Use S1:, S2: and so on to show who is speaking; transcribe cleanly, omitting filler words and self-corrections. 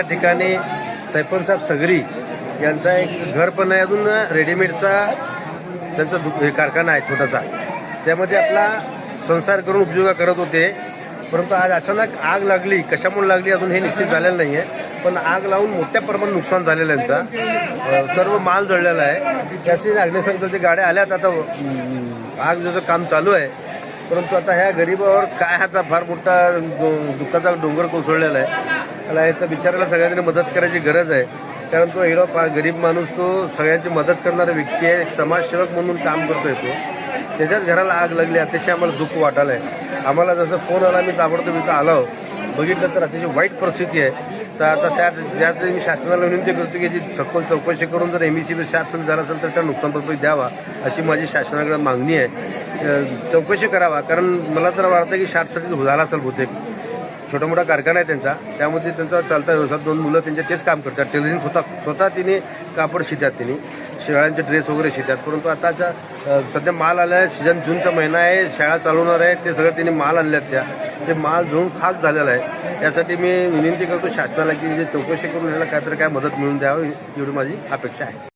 S1: अशा ठिकाणी सैफनसाहेब सगरी यांचा एक घर पण आहे, अजून रेडीमेडचा त्यांचा कारखाना आहे छोटासा. त्यामध्ये आपला संसार करून उपजीविका करत होते. परंतु आज अचानक आग लागली. कशामुळे लागली अजून हे निश्चित झालेलं नाही आहे, पण आग लावून मोठ्या प्रमाणात नुकसान झालेलं आहे त्यांचा. सर्व माल जळलेला आहे. त्यासाठी अग्निशमनाच्या गाड्या आल्यात. आता आग ज्याचं काम चालू आहे. परंतु आता ह्या गरीबावर काय आता फार मोठा दुःखाचा डोंगर कोसळलेला आहे. त्याला इथं बिचारायला सगळ्यांनी मदत करायची गरज आहे. कारण तो एवढा गरीब माणूस, तो सगळ्यांची मदत करणारा व्यक्ती आहे. एक समाजसेवक म्हणून काम करतोय तो. त्याच्याच घराला आग लागली. अतिशय आम्हाला दुःख वाटायला आहे. आम्हाला जसं फोन आला, मी ताबडतोब इथं आलो. बघितलं तर अतिशय वाईट परिस्थिती आहे. तर आता त्यात मी शासनाला विनंती करतो की जी सखोल चौकशी करून जर एमईसीला शासन झालं असेल तर त्या नुकसान भरपाई द्यावा, अशी माझी शासनाकडे मागणी आहे. चौकशी करावा, कारण मला तर वाटतं की शॉर्टसर्किट झाला असेल बहुतेक. छोटा मोठा कारखाना आहे त्यांचा, त्यामध्ये त्यांचा चालता व्यवसाय. 2 मुलं त्यांचे तेच काम करतात. टेलरिंग स्वतः तिने कापड शितात, तिने शेळ्यांचे ड्रेस वगैरे शितात. परंतु आताच्या सध्या माल आला आहे. सीझन जूनचा महिना आहे, शाळा चालवणार आहे. ते सगळं तिने माल आणल्यात. ते माल जळून खाक झालेला आहे. यासाठी मी विनंती करतो शासनाला की जे चौकशी करून ह्याला काहीतरी काय मदत मिळून द्यावी, एवढी माझी अपेक्षा आहे.